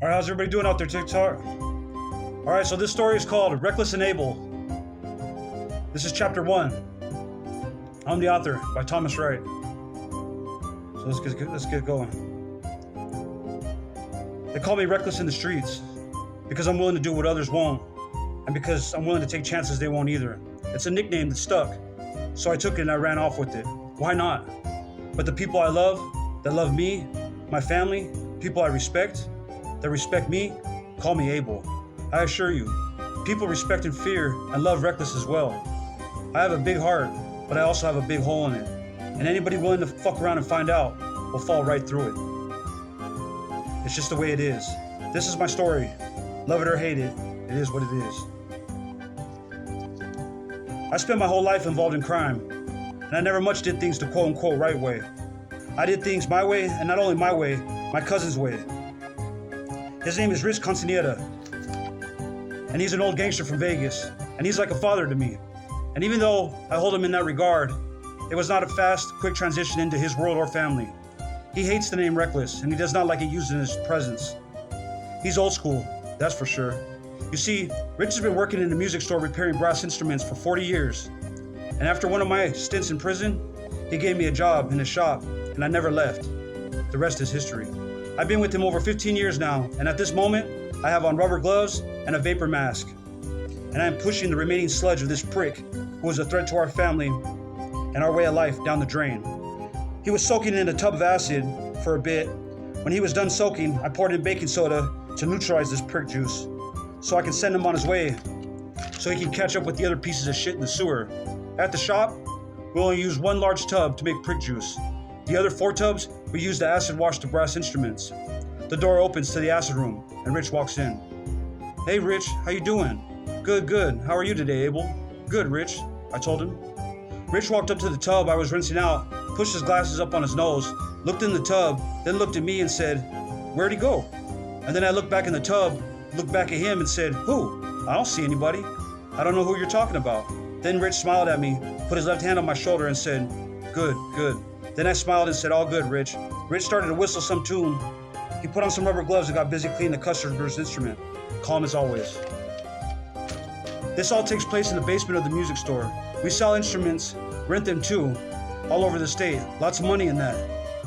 All right, how's everybody doing out there, TikTok? All right, so this story is called Reckless and Abel. This is chapter 1. I'm the author by Thomas Wright. So let's get going. They call me reckless in the streets because I'm willing to do what others won't, and because I'm willing to take chances they won't either. It's a nickname that stuck, so I took it and I ran off with it. Why not? But the people I love, that love me, my family, people I respect, that respect me, call me Abel. I assure you, people respect and fear and love Reckless as well. I have a big heart, but I also have a big hole in it. And anybody willing to fuck around and find out will fall right through it. It's just the way it is. This is my story. Love it or hate it, it is what it is. I spent my whole life involved in crime, and I never much did things the quote-unquote right way. I did things my way, and not only my way, my cousin's way. His name is Rich Constaneta, and he's an old gangster from Vegas, and he's like a father to me. And even though I hold him in that regard, it was not a fast, quick transition into his world or family. He hates the name Reckless, and he does not like it used in his presence. He's old school, that's for sure. You see, Rich has been working in a music store repairing brass instruments for 40 years. And after one of my stints in prison, he gave me a job in a shop, and I never left. The rest is history. I've been with him over 15 years now, and at this moment, I have on rubber gloves and a vapor mask. And I am pushing the remaining sludge of this prick, who is a threat to our family and our way of life, down the drain. He was soaking in a tub of acid for a bit. When he was done soaking, I poured in baking soda to neutralize this prick juice, so I can send him on his way, so he can catch up with the other pieces of shit in the sewer. At the shop, we only use one large tub to make prick juice. The other 4 tubs, we use to acid wash the brass instruments. The door opens to the acid room, and Rich walks in. Hey Rich, how you doing? Good. How are you today, Abel? Good, Rich, I told him. Rich walked up to the tub I was rinsing out, pushed his glasses up on his nose, looked in the tub, then looked at me and said, "Where'd he go?" And then I looked back in the tub, looked back at him and said, "Who? I don't see anybody. I don't know who you're talking about." Then Rich smiled at me, put his left hand on my shoulder and said, Good. Then I smiled and said, "All good, Rich." Rich started to whistle some tune. He put on some rubber gloves and got busy cleaning the customer's instrument, calm as always. This all takes place in the basement of the music store. We sell instruments, rent them too, all over the state. Lots of money in that.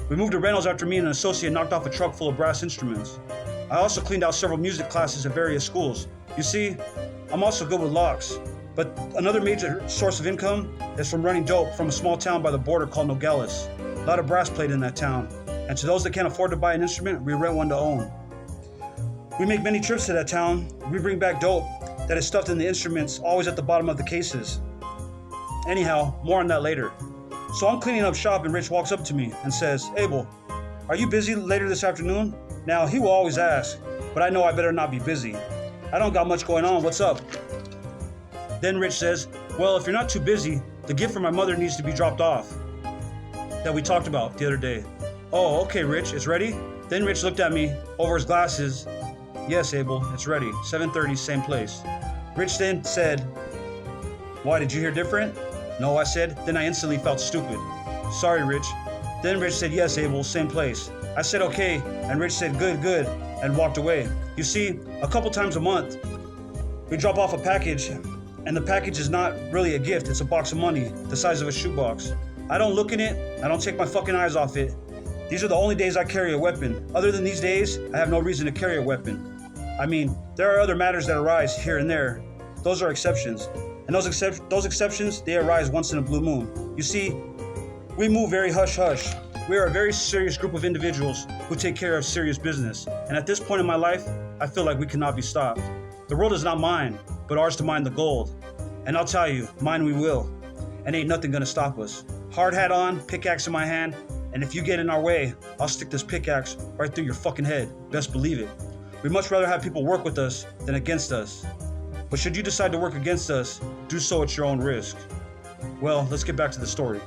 We moved to rentals after me and an associate knocked off a truck full of brass instruments. I also cleaned out several music classes at various schools. You see, I'm also good with locks. But another major source of income is from running dope from a small town by the border called Nogales. A lot of brass played in that town. And to those that can't afford to buy an instrument, we rent one to own. We make many trips to that town. We bring back dope that is stuffed in the instruments, always at the bottom of the cases. Anyhow, more on that later. So I'm cleaning up shop and Rich walks up to me and says, "Abel, are you busy later this afternoon?" Now, he will always ask, but I know I better not be busy. I don't got much going on, what's up? Then Rich says, "Well, if you're not too busy, the gift for my mother needs to be dropped off that we talked about the other day." "Oh, okay, Rich, it's ready?" Then Rich looked at me over his glasses. "Yes, Abel, it's ready. 7:30, same place." Rich then said, "Why, did you hear different?" "No," I said. Then I instantly felt stupid. "Sorry, Rich." Then Rich said, "Yes, Abel, same place." I said, "Okay," and Rich said, Good, and walked away. You see, a couple times a month, we drop off a package, and the package is not really a gift, it's a box of money, the size of a shoebox. I don't look in it, I don't take my fucking eyes off it. These are the only days I carry a weapon. Other than these days, I have no reason to carry a weapon. I mean, there are other matters that arise here and there. Those are exceptions. And those exceptions, they arise once in a blue moon. You see, we move very hush-hush. We are a very serious group of individuals who take care of serious business. And at this point in my life, I feel like we cannot be stopped. The world is not mine, but ours to mine the gold. And I'll tell you, mine we will. And ain't nothing gonna stop us. Hard hat on, pickaxe in my hand, and if you get in our way, I'll stick this pickaxe right through your fucking head. Best believe it. We'd much rather have people work with us than against us. But should you decide to work against us, do so at your own risk. Well, let's get back to the story.